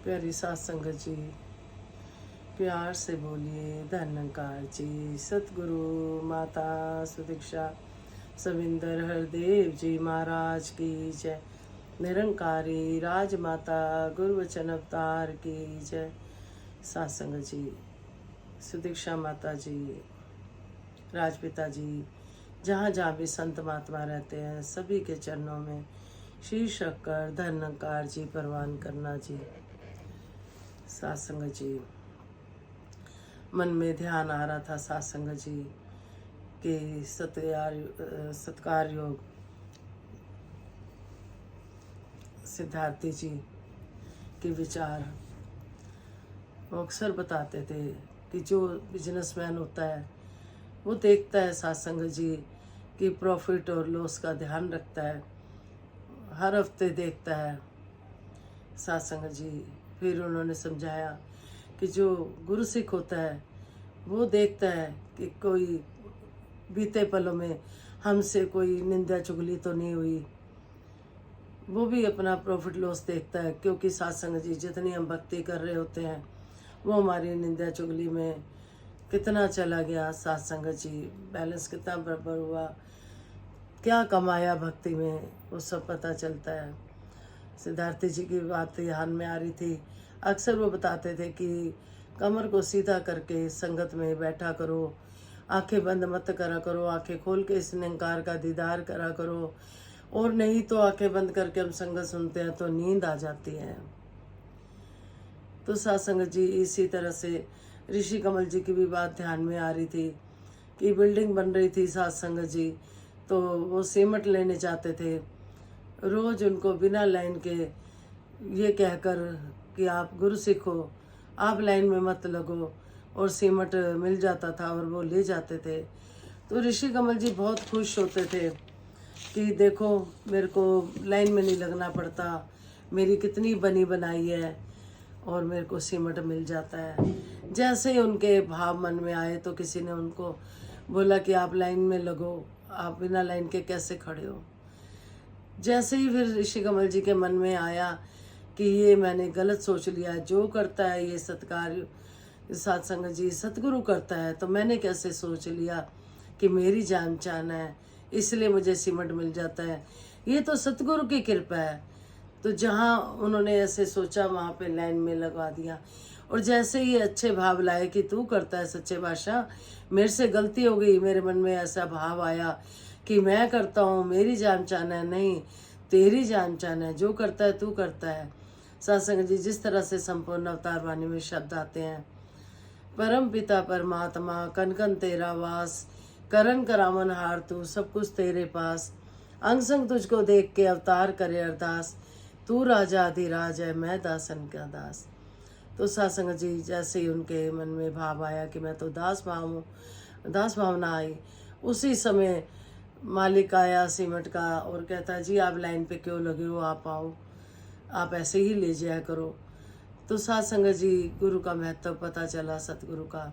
प्यारी सात संगत जी, प्यार से बोलिए धन्यकार जी। सतगुरु माता सुदीक्षा सविंदर हरदेव जी महाराज की जय। निरंकारी राजमाता गुरुवचन अवतार की जय। सात संगत जी, सुदीक्षा माता जी, राजपिता जी, जहाँ जहाँ भी संत महात्मा रहते हैं सभी के चरणों में शीश रखकर धन्यकार जी परवान करना जी। सात्संग जी, मन में ध्यान आ रहा था सात्संग जी के सत्कार योग सिद्धार्थी जी के विचार। वो अक्सर बताते थे कि जो बिजनेसमैन होता है वो देखता है सात्संग जी कि प्रॉफिट और लॉस का ध्यान रखता है, हर हफ्ते देखता है सात्संग जी। फिर उन्होंने समझाया कि जो गुरु सिख होता है वो देखता है कि कोई बीते पलों में हमसे कोई निंदा चुगली तो नहीं हुई, वो भी अपना प्रॉफिट लॉस देखता है। क्योंकि सात्संग जी जितनी हम भक्ति कर रहे होते हैं वो हमारी निंदा चुगली में कितना चला गया सात्संग जी, बैलेंस कितना बराबर हुआ, क्या कमाया भक्ति में, वो सब पता चलता है। सिद्धार्थी जी की बात ध्यान में आ रही थी। अक्सर वो बताते थे कि कमर को सीधा करके संगत में बैठा करो, आंखें बंद मत करा करो, आंखें खोल के इस निरंकार का दीदार करा करो। और नहीं तो आंखें बंद करके हम संगत सुनते हैं तो नींद आ जाती है। तो सात्संग जी इसी तरह से ऋषि कमल जी की भी बात ध्यान में आ रही थी कि बिल्डिंग बन रही थी सात्संग जी, तो वो सीमेंट लेने जाते थे। रोज उनको बिना लाइन के ये कहकर कि आप गुरु सिख हो, आप लाइन में मत लगो, और सीमेंट मिल जाता था और वो ले जाते थे। तो ऋषि कमल जी बहुत खुश होते थे कि देखो मेरे को लाइन में नहीं लगना पड़ता, मेरी कितनी बनी बनाई है और मेरे को सीमेंट मिल जाता है। जैसे ही उनके भाव मन में आए तो किसी ने उनको बोला कि आप लाइन में लगो, आप बिना लाइन के कैसे खड़े हो। जैसे ही फिर ऋषि कमल जी के मन में आया कि ये मैंने गलत सोच लिया, जो करता है ये सत्कार सत्संग जी सतगुरु करता है, तो मैंने कैसे सोच लिया कि मेरी जान पहचान है इसलिए मुझे सीमेंट मिल जाता है, ये तो सतगुरु की कृपा है। तो जहाँ उन्होंने ऐसे सोचा वहाँ पे लाइन में लगवा दिया। और जैसे ही अच्छे भाव लाए कि तू करता है सच्चे बादशाह, मेरे से गलती हो गई, मेरे मन में ऐसा भाव आया कि मैं करता हूँ, मेरी जान पहचान है, नहीं तेरी जान पहचान है, जो करता है तू करता है। सत्संग जी जिस तरह से संपूर्ण अवतार वाणी में शब्द आते हैं, परम पिता परमात्मा कन कन तेरा वास, करन करावन हार तू सब कुछ तेरे पास, अंग संग तुझको देख के अवतार करे अरदास, तू राजा अधिराज है मैं दासन का दास। तो सत्संग जी जैसे ही उनके मन में भाव आया कि मैं तो दास भाव हूँ, दास भावना आई, उसी समय मालिक आया सीमेंट का और कहता जी आप लाइन पे क्यों लगे हो, आप आओ, आप ऐसे ही ले जाया करो। तो सत्संग जी गुरु का महत्व पता चला, सतगुरु का।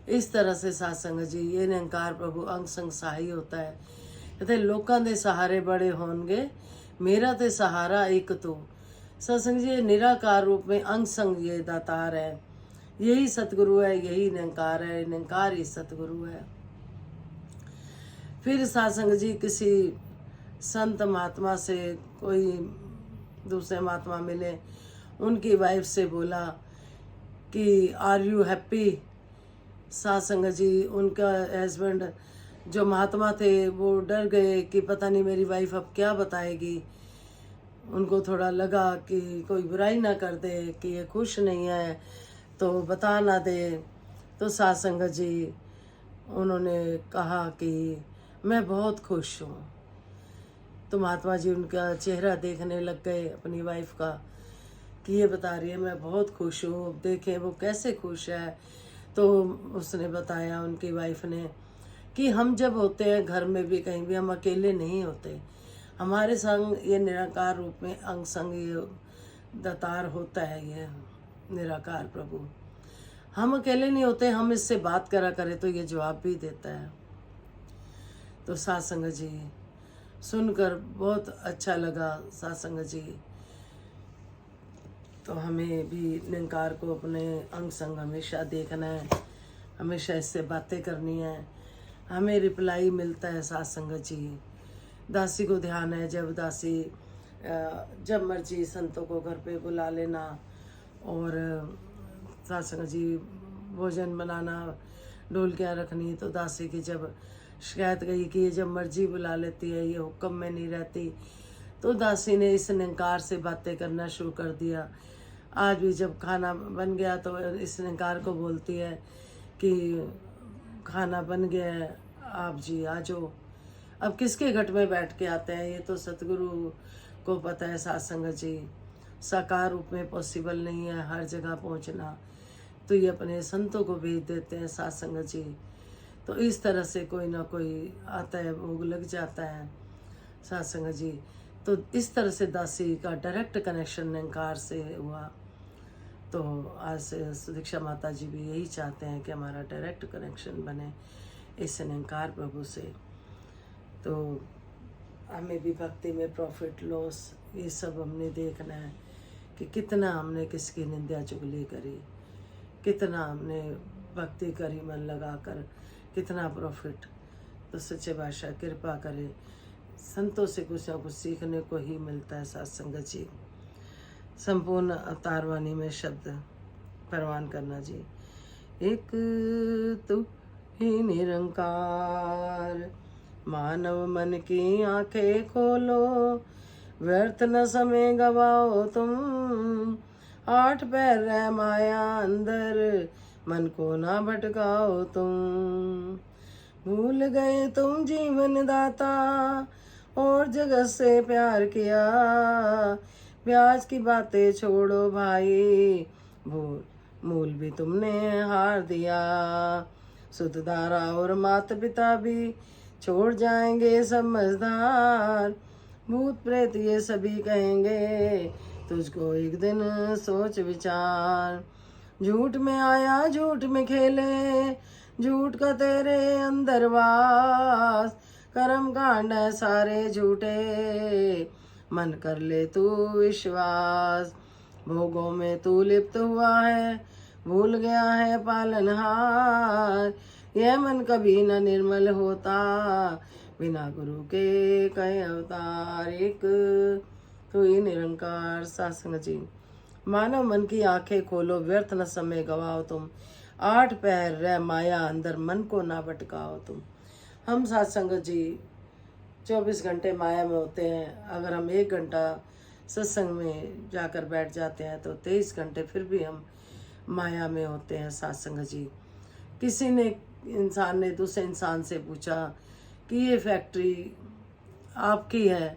इस तरह से सत्संग जी ये निरंकार प्रभु अंग संग सहाई होता है। कहते लोकां दे सहारे बड़े होंगे, मेरा ते सहारा एक तू। सत्संग जी निराकार रूप में अंग संग ये दातार है, यही सतगुरु है, यही निरंकार है, निरंकार ही सतगुरु है। फिर सत्संग जी किसी संत महात्मा से कोई दूसरे महात्मा मिले, उनकी वाइफ से बोला कि आर यू हैप्पी। सत्संग जी उनका हस्बैंड जो महात्मा थे वो डर गए कि पता नहीं मेरी वाइफ अब क्या बताएगी। उनको थोड़ा लगा कि कोई बुराई ना कर दे कि ये खुश नहीं है तो बता ना दे। तो सत्संग जी उन्होंने कहा कि मैं बहुत खुश हूँ। तो महात्मा जी उनका चेहरा देखने लग गए अपनी वाइफ का कि ये बता रही है मैं बहुत खुश हूँ, देखें वो कैसे खुश है। तो उसने बताया उनकी वाइफ ने कि हम जब होते हैं घर में भी कहीं भी हम अकेले नहीं होते, हमारे संग ये निराकार रूप में अंग संग ये दातार होता है, ये निराकार प्रभु। हम अकेले नहीं होते, हम इससे बात करा करें तो ये जवाब भी देता है। तो सत्संग जी सुनकर बहुत अच्छा लगा सत्संग जी। तो हमें भी निरंकार को अपने अंग संग हमेशा देखना है, हमेशा इससे बातें करनी है। हमें रिप्लाई मिलता है साथ संगत जी। दासी को ध्यान है, जब दासी जब मर्जी संतों को घर पे बुला लेना, और साथ संगत जी भोजन बनाना, ढोलकियाँ रखनी। तो दासी की जब शिकायत गई कि ये जब मर्जी बुला लेती है, ये हुक्म में नहीं रहती, तो दासी ने इस निरंकार से बातें करना शुरू कर दिया। आज भी जब खाना बन गया तो इस निरंकार को बोलती है कि खाना बन गया है, आप जी आ जाओ। अब किसके घट में बैठ के आते हैं, ये तो सतगुरु को पता है साथ संगत जी। साकार रूप में पॉसिबल नहीं है हर जगह पहुंचना, तो ये अपने संतों को भेज देते हैं साथ संगत जी। तो इस तरह से कोई ना कोई आता है, भोग लग जाता है साथ संगत जी। तो इस तरह से दासी का डायरेक्ट कनेक्शन निरंकार से हुआ। तो आज से सुदीक्षा माता जी भी यही चाहते हैं कि हमारा डायरेक्ट कनेक्शन बने इस निरंकार प्रभु से। तो हमें भी भक्ति में प्रॉफिट लॉस ये सब हमने देखना है कि कितना हमने किसकी निंदा चुगली करी, कितना हमने भक्ति करी मन लगाकर, कितना प्रॉफिट। तो सच्चे बादशाह कृपा करे, संतों से कुछ ना कुछ सीखने को ही मिलता है साथ संगत जी। संपूर्ण अवतारवाणी में शब्द परवान करना जी। एक तू ही निरंकार, मानव मन की आंखें खोलो, व्यर्थ न समय गवाओ तुम, 8 पैर रह माया अंदर, मन को ना भटकाओ तुम। भूल गए तुम जीवन दाता, और जगत से प्यार किया, ब्याज की बातें छोड़ो भाई, मूल भी तुमने हार दिया। सुतदारा और माता पिता भी छोड़ जाएंगे समझदार, भूत प्रेत ये सभी कहेंगे तुझको एक दिन सोच विचार। झूठ में आया झूठ में खेले, झूठ का तेरे अंदर वास, कर्म कांड है सारे झूठे, मन कर ले तू विश्वास। भोगों में तू लिप्त हुआ है, भूल गया है पालनहार, यह मन कभी न निर्मल होता, बिना गुरु के कहे अवतार। एक तो ये निरंकार सत्संग जी। मानव मन की आंखें खोलो, व्यर्थ न समय गवाओ तुम, 8 पैर रह माया अंदर, मन को ना भटकाओ तुम। हम सत्संग जी 24 घंटे माया में होते हैं। अगर हम 1 घंटा सत्संग में जाकर बैठ जाते हैं तो 23 घंटे फिर भी हम माया में होते हैं सत्संग जी। किसी ने इंसान ने दूसरे इंसान से पूछा कि ये फैक्ट्री आपकी है,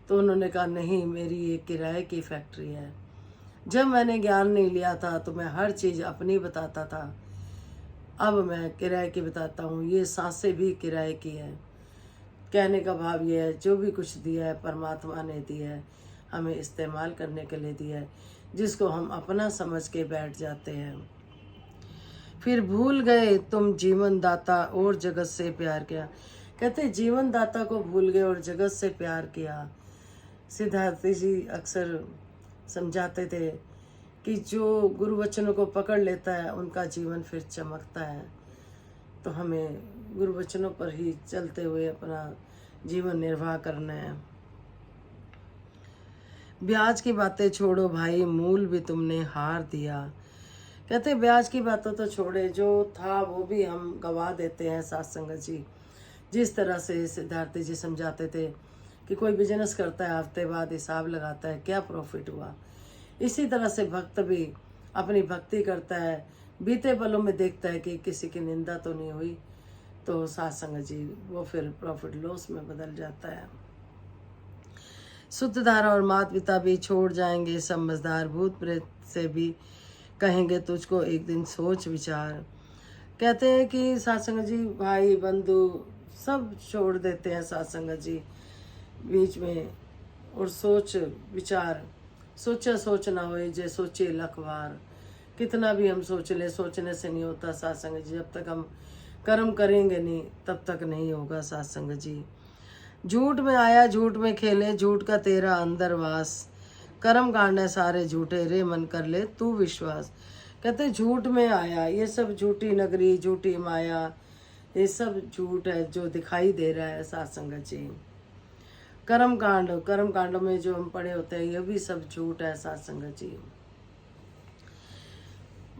तो उन्होंने कहा नहीं, मेरी ये किराए की फैक्ट्री है। जब मैंने ज्ञान नहीं लिया था तो मैं हर चीज़ अपनी बताता था, अब मैं किराए की बताता हूँ। ये सांसें भी किराए की है। कहने का भाव ये है, जो भी कुछ दिया है परमात्मा ने दिया है, हमें इस्तेमाल करने के लिए दिया है, जिसको हम अपना समझ के बैठ जाते हैं। फिर भूल गए तुम जीवन दाता और जगत से प्यार किया। कहते जीवन दाता को भूल गए और जगत से प्यार किया। सिद्धार्थ जी अक्सर समझाते थे कि जो गुरु वचनों को पकड़ लेता है उनका जीवन फिर चमकता है। तो हमें गुरु वचनों पर ही चलते हुए अपना जीवन निर्वाह करना है। ब्याज की बातें छोड़ो भाई, मूल भी तुमने हार दिया। कहते ब्याज की बातों तो छोड़े, जो था वो भी हम गवा देते हैं सत्संग जी। जिस तरह से सिद्धार्थ जी समझाते थे कि कोई बिजनेस करता है, हफ्ते बाद हिसाब लगाता है क्या प्रॉफिट हुआ, इसी तरह से भक्त भी अपनी भक्ति करता है, बीते पलों में देखता है कि किसी की निंदा तो नहीं हुई, तो सत्संग जी वो फिर प्रॉफिट लॉस में बदल जाता है। शुद्धधारा और माता पिता भी छोड़ जाएंगे समझदार, भूत प्रेत से भी कहेंगे तुझको एक दिन सोच विचार। कहते हैं कि सत्संग जी भाई बंधु सब छोड़ देते हैं सत्संग जी बीच में, और सोच विचार सोचा सोच ना होए जे सोचे लख बार। कितना भी हम सोच ले, सोचने से नहीं होता सत्संग जी। जब तक हम कर्म करेंगे नहीं तब तक नहीं होगा सत्संग जी। झूठ में आया झूठ में खेले, झूठ का तेरा अंदर वास, कर्म कांड है सारे झूठे, रे मन कर ले तू विश्वास। कहते झूठ में आया, ये सब झूठी नगरी, झूठी माया, ये सब झूठ है जो दिखाई दे रहा है साथ संगत जी। कर्म कांड में जो हम पढ़े होते हैं ये भी सब झूठ है साथ संगत जी।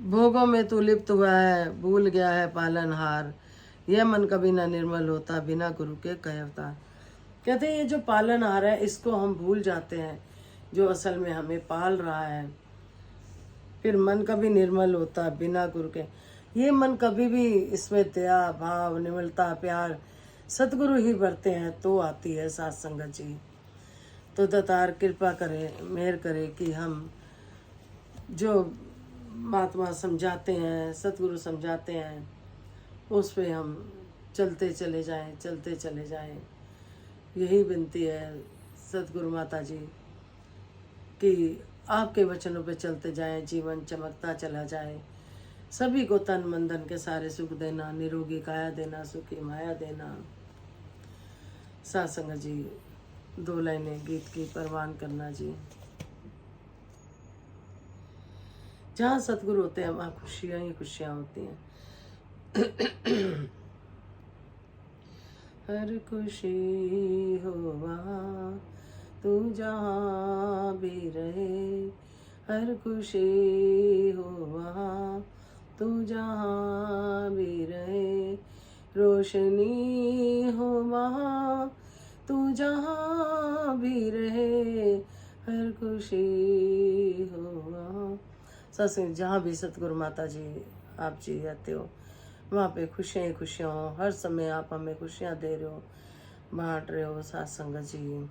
भोगों में तू लिप्त हुआ है, भूल गया है पालनहार, यह मन कभी ना निर्मल होता बिना गुरु के कहता। कहते ये जो पालनहार है इसको हम भूल जाते हैं, जो असल में हमें पाल रहा है। फिर मन कभी निर्मल होता बिना गुरु के। ये मन कभी भी इसमें दया भाव निर्मलता प्यार सतगुरु ही बरते हैं तो आती है साथ संगत जी। तो दातार कृपा करे, मेहर करे कि हम जो महात्मा समझाते हैं, सतगुरु समझाते हैं, उस पे हम चलते चले जाएं। यही विनती है सतगुरु माता जी कि आपके वचनों पे चलते जाएं, जीवन चमकता चला जाए। सभी को तन मन धन के सारे सुख देना, निरोगी काया देना, सुखी माया देना। साथ संगत जी 2 लाइनें गीत की परवान करना जी। जहाँ सतगुरु होते हैं वहाँ खुशियाँ ही खुशियाँ होती हैं। हर खुशी हो वहाँ तू जहाँ भी रहे, हर खुशी हो वहाँ तू जहाँ भी रहे, रोशनी हो वहाँ तू जहाँ भी रहे, हर खुशी हो वहाँ। सत्संग जहाँ भी सतगुरु माता जी आप जी रहते हो वहाँ पे खुशियाँ ही खुशियाँ हो। हर समय आप हमें खुशियाँ दे रहे हो, बांट रहे हो साथ संगत जी।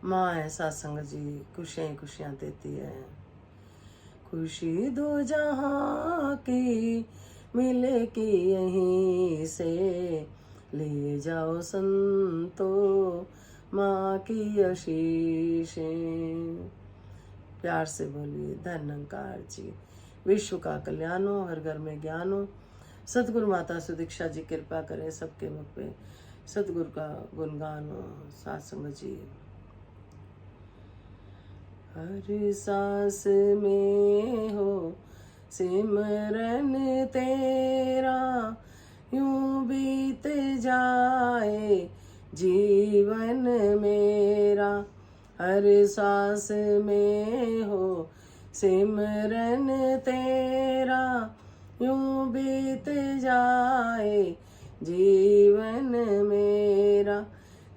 माँ है साथ संगत जी, खुशियाँ ही खुशियाँ देती है। खुशी दो जहाँ की मिले कि यहीं से, ले जाओ संतो माँ की आशीषें। प्यार से बोलिए धन्यकार जी। विश्व का कल्याण हो, हर घर में ज्ञान हो। सतगुरु माता सुदीक्षा जी कृपा करें सबके मुख पे सतगुरु का गुणगान हो साथ संगत जी। हर सांस में हो सिमरन तेरा, यूं बीत जाए जीवन मेरा। हर सांस में हो सिमरन तेरा, यूं बीत जाए जीवन मेरा।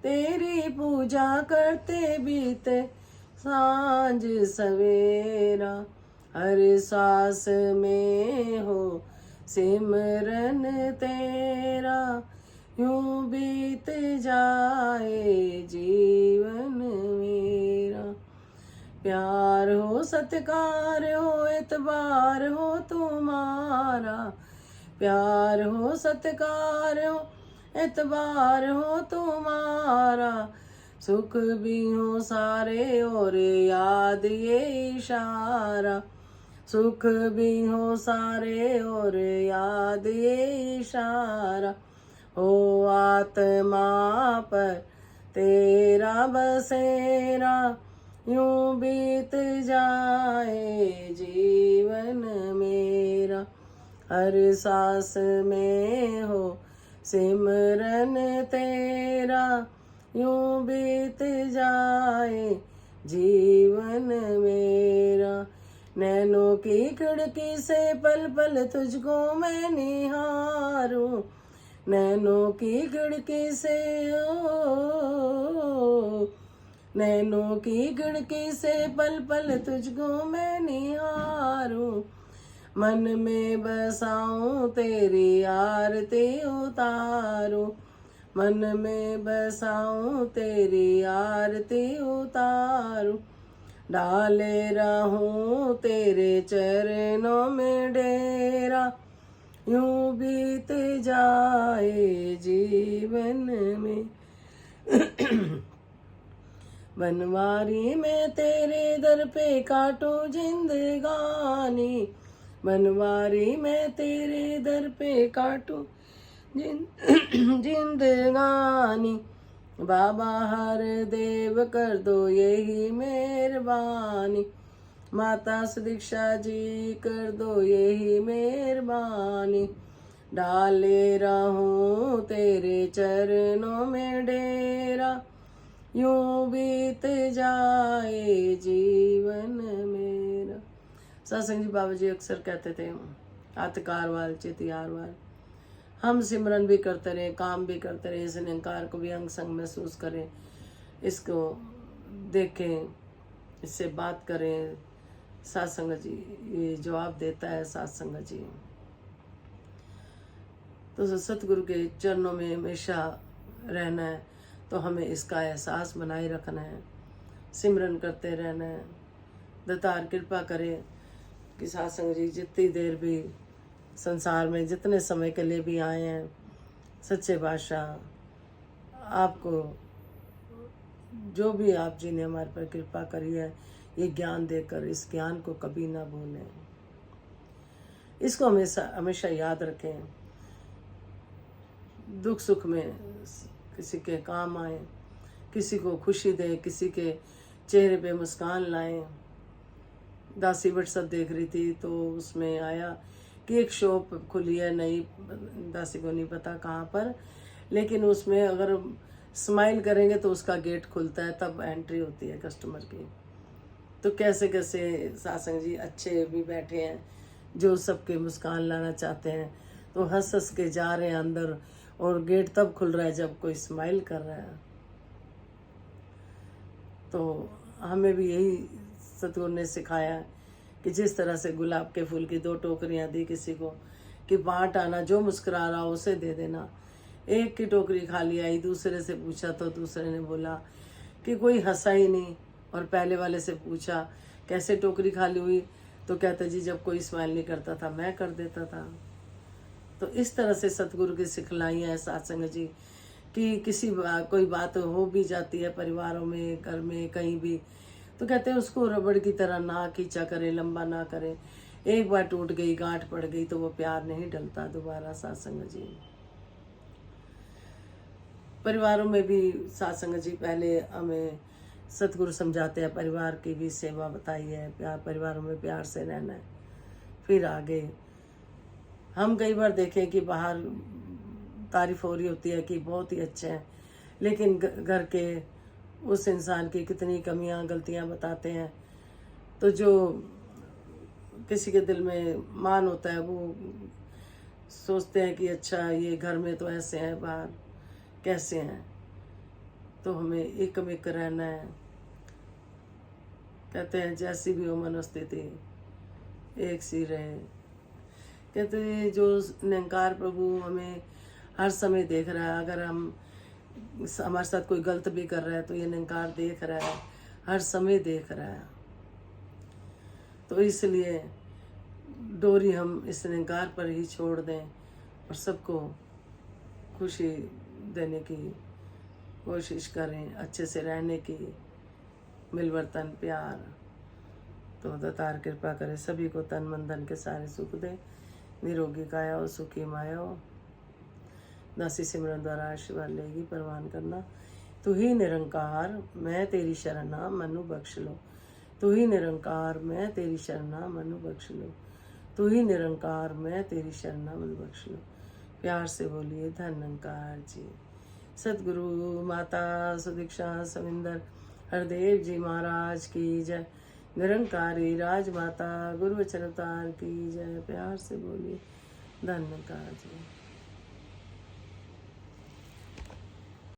तेरी पूजा करते बीते सांझ सवेरा। हर सांस में हो सिमरन तेरा, यूं बीत जाए जीवन मेरा। प्यार हो सत्कार हो एतबार हो तुम्हारा, प्यार हो सत्कार हो एतबार हो तुम्हारा। सुख भी हो सारे और याद ये इशारा, सुख भी हो सारे और याद ये इशारा। हो आत्मा पर तेरा बसेरा, यूं बीत जाए जीवन मेरा। हर सांस में हो सिमरन तेरा, यूं बीत जाए जीवन मेरा। नैनों की खिड़की से पल पल तुझको मैं निहारूं, नैनों की खिड़की से नैनों की खिड़की से पल पल तुझको मैं निहारूं। मन में बसाऊं तेरी आरती उतारूं, मन में बसाऊं तेरी आरती उतारूं। डाले रहूं तेरे चरणों में डेरा, यूं बीत जाए जीवन में। बनवारी में तेरे दर पे काटो जिंदगानी, बनवारी में तेरे दर पे काटो जिंदगानी। बाबा हर देव कर दो यही मेहरबानी, माता सुदीक्षा जी कर दो यही मेहरबानी, डाले रहूं तेरे चरणों में डेरा, यूं बीत जाए जीवन मेरा। सत्संग जी बाबा जी अक्सर कहते थे, आतकार वाल चितियार वाल, हम सिमरन भी करते रहे, काम भी करते रहे, इस निरंकार को भी अंग संग महसूस करें, इसको देखें, इससे बात करें। सत्संग जी ये जवाब देता है सत्संग जी। तो सतगुरु के चरणों में हमेशा रहना है, तो हमें इसका एहसास बनाए रखना है, सिमरन करते रहना है। दातार कृपा करे कि सत्संग जी जितनी देर भी संसार में जितने समय के लिए भी आए हैं, सच्चे बादशाह आपको जो भी आप जी ने हमारे पर कृपा करी है, ये ज्ञान देकर इस ज्ञान को कभी ना भूलें, इसको हमेशा हमेशा याद रखें। दुख सुख में किसी के काम आए, किसी को खुशी दे, किसी के चेहरे पे मुस्कान लाएं। दासी व्हाट्सएप देख रही थी तो उसमें आया कि एक शॉप खुली है नई, दासी को नहीं पता कहाँ पर, लेकिन उसमें अगर स्माइल करेंगे तो उसका गेट खुलता है, तब एंट्री होती है कस्टमर की। तो कैसे कैसे सत्संग जी अच्छे भी बैठे हैं जो सबके मुस्कान लाना चाहते हैं, तो हंस हंस के जा रहे हैं अंदर, और गेट तब खुल रहा है जब कोई स्माइल कर रहा है। तो हमें भी यही सतगुरु ने सिखाया कि जिस तरह से गुलाब के फूल की 2 टोकरियां दी किसी को कि बांट आना, जो मुस्कुरा रहा हो उसे दे देना। एक की टोकरी खाली आई, दूसरे से पूछा तो दूसरे ने बोला कि कोई हंसा ही नहीं, और पहले वाले से पूछा कैसे टोकरी खाली हुई, तो कहता जी जब कोई स्माइल नहीं करता था मैं कर देता था। तो इस तरह से सतगुरु की सिखलाई है सत्संग जी कि कोई बात हो भी जाती है परिवारों में, घर में, कहीं भी, तो कहते हैं उसको रबड़ की तरह ना खींचा करे, लंबा ना करे। एक बार टूट गई, गांठ पड़ गई तो वो प्यार नहीं डलता दोबारा। सत्संग जी परिवारों में भी सत्संग जी पहले हमें सतगुरु समझाते हैं, परिवार की भी सेवा बताई है, प्यार परिवारों में प्यार से रहना है। फिर आगे हम कई बार देखें कि बाहर तारीफ हो रही होती है कि बहुत ही अच्छे हैं, लेकिन घर के उस इंसान की कितनी कमियां गलतियां बताते हैं। तो जो किसी के दिल में मान होता है वो सोचते हैं कि अच्छा ये घर में तो ऐसे हैं, बाहर कैसे हैं। तो हमें एकमिक रहना है। कहते हैं जैसी भी हो मनोस्थिति एक सी रहे। कहते हैं जो निरंकार प्रभु हमें हर समय देख रहा है, अगर हम हमारे साथ कोई गलत भी कर रहा है तो ये निरंकार देख रहा है, हर समय देख रहा है। तो इसलिए डोरी हम इस निरंकार पर ही छोड़ दें और सबको खुशी देने की कोशिश करें, अच्छे से रहने की, मिलवर्तन प्यार। तो दातार कृपा करे सभी को तन मन धन के सारे सुख दे, निरोगी काया हो, सुखी माया हो। दासी सिमरन द्वारा आशीर्वाद लेगी, परवान करना। तू ही निरंकार मैं तेरी शरणा मनु बख्श लो, तू ही निरंकार मैं तेरी शरणा मनु बख्श लो, तू ही निरंकार मैं तेरी शरणा मनु बख्श लो। प्यार से बोलिए धन्यंकार जी। सतगुरु माता सुदीक्षा सविंदर हरदेव जी महाराज की जय। निरंकारी राजमाता गुरु वचन अवतार की जय। प्यार से बोलिए धन्यंकार जी।